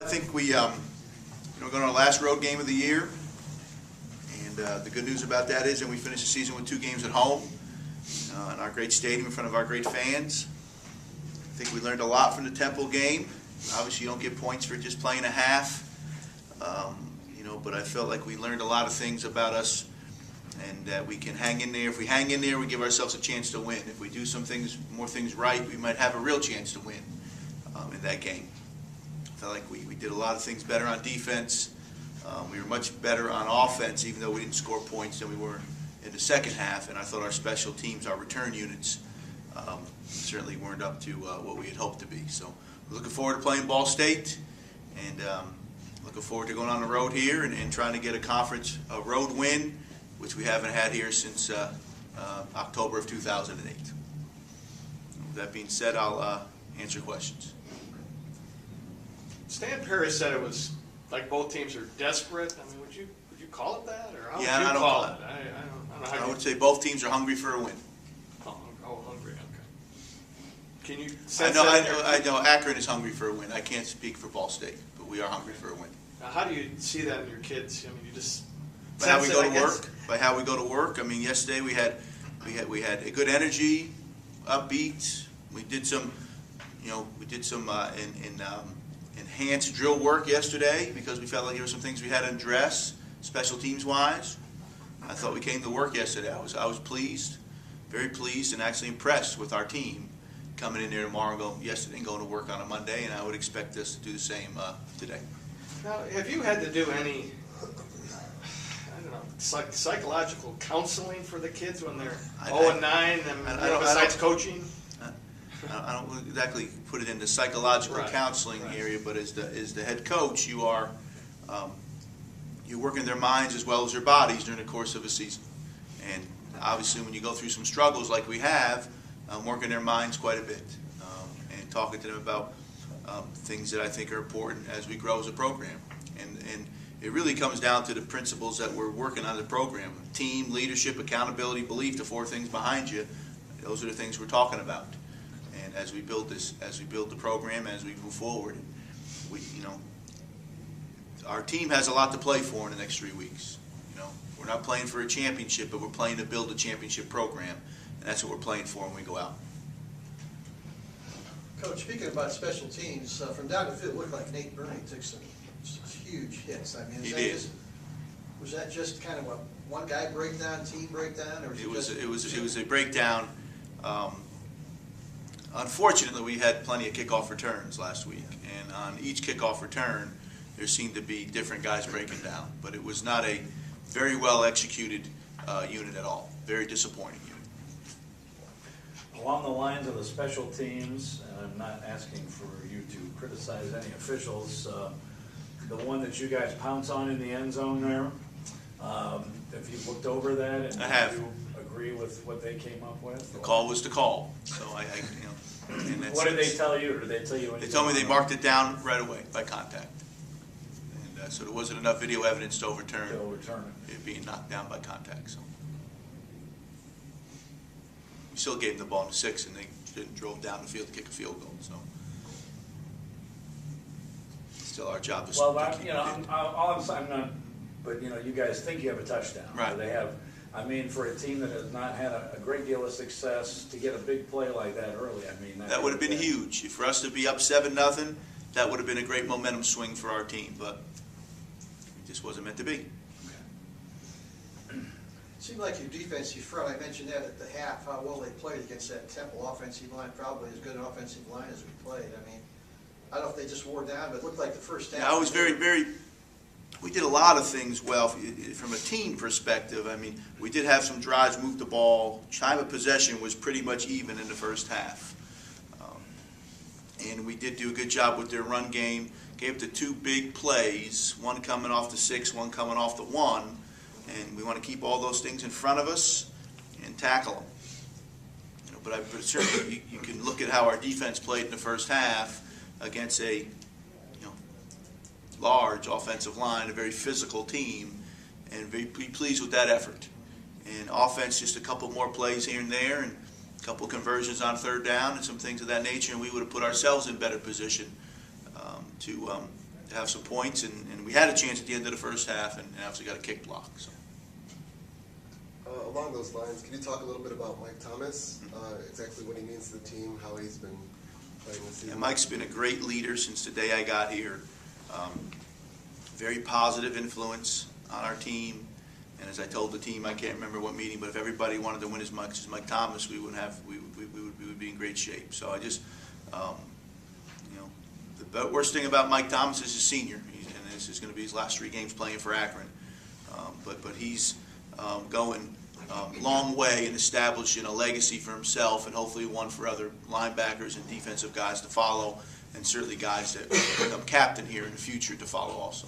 I think we're going to our last road game of the year, and the good news about that is that we finished the season with 2 games at home in our great stadium in front of our great fans. I think we learned a lot from the Temple game. Obviously, you don't get points for just playing a half, but I felt like we learned a lot of things about us, and that we can hang in there. If we hang in there, we give ourselves a chance to win. If we do more things right, we might have a real chance to win in that game. I felt like we did a lot of things better on defense. We were much better on offense, even though we didn't score points than we were in the second half. And I thought our special teams, our return units, certainly weren't up to what we had hoped to be. So we're looking forward to playing Ball State, and looking forward to going on the road here and trying to get a conference road win, which we haven't had here since October of 2008. With that being said, I'll answer questions. Stan Perry said it was like both teams are desperate. I mean, would you call it that, or how would you I don't call it? I don't know how would say both teams are hungry for a win. Oh, hungry. Okay. Can you I sense know, that? I know Akron is hungry for a win. I can't speak for Ball State, but we are hungry for a win. Now, how do you see that in your kids? I mean, you just By how we sense go it, to I work. guess? By how we go to work. I mean, yesterday we had a good energy, upbeat. We did some, enhanced drill work yesterday because we felt like there were some things we had to address, special teams wise. I thought we came to work yesterday. I was pleased, very pleased, and actually impressed with our team coming in there tomorrow, yesterday, and going to work on a Monday. And I would expect us to do the same today. Now, have you had to do any, I don't know, psychological counseling for the kids when they're 0-9, besides coaching? I don't exactly put it in the psychological counseling area, but as the head coach, you're working their minds as well as their bodies during the course of a season. And obviously, when you go through some struggles like we have, working their minds quite a bit and talking to them about things that I think are important as we grow as a program. And it really comes down to the principles that we're working on the program: team, leadership, accountability, belief. The 4 things behind you. Those are the things we're talking about. And as we build the program, as we move forward, our team has a lot to play for in the next 3 weeks. We're not playing for a championship, but we're playing to build a championship program, and that's what we're playing for when we go out. Coach, speaking about special teams, from down the field, it looked like Nate Burney took some huge hits. I mean, was that just kind of a one-guy breakdown, team breakdown, or it was a breakdown. Unfortunately, we had plenty of kickoff returns last week, and on each kickoff return, there seemed to be different guys breaking down. But it was not a very well executed unit at all. Very disappointing unit. Along the lines of the special teams, and I'm not asking for you to criticize any officials, the one that you guys pounce on in the end zone there, have you looked over that? And I have. Do you agree with what they came up with? The call was the call. So and that's, what did they tell you, or did they tell you anything? They told me they marked it down right away by contact. And so there wasn't enough video evidence to overturn it being knocked down by contact. So we still gave them the ball in the 6, and they drove down the field to kick a field goal. So still our job is well, I'm not. But you guys think you have a touchdown. Right. They have. I mean, for a team that has not had a great deal of success, to get a big play like that early, I mean, that would have been huge. For us to be up 7-0, that would have been a great momentum swing for our team, but it just wasn't meant to be. It seemed like your defensive front, I mentioned that at the half, how well they played against that Temple offensive line, probably as good an offensive line as we played. I mean, I don't know if they just wore down, but it looked like the first half. Yeah, I was we did a lot of things well from a team perspective. I mean, we did have some drives, moved the ball. Time of possession was pretty much even in the first half. And we did do a good job with their run game. Gave the 2 big plays, one coming off the 6, one coming off the 1. And we want to keep all those things in front of us and tackle them. But certainly you can look at how our defense played in the first half against a large offensive line, a very physical team, and be pleased with that effort. And offense, just a couple more plays here and there, and a couple conversions on 3rd down, and some things of that nature, and we would have put ourselves in better position to to have some points, and we had a chance at the end of the first half, and obviously got a kick block. So. Along those lines, can you talk a little bit about Mike Thomas, exactly what he means to the team, how he's been playing this season? And Mike's been a great leader since the day I got here. Very positive influence on our team. And as I told the team, I can't remember what meeting, but if everybody wanted to win as much as Mike Thomas, we would be in great shape. So I just, you know, the worst thing about Mike Thomas is his senior, and this is going to be his last 3 games playing for Akron. But he's going a long way in establishing a legacy for himself, and hopefully one for other linebackers and defensive guys to follow, and certainly guys that become captain here in the future to follow also.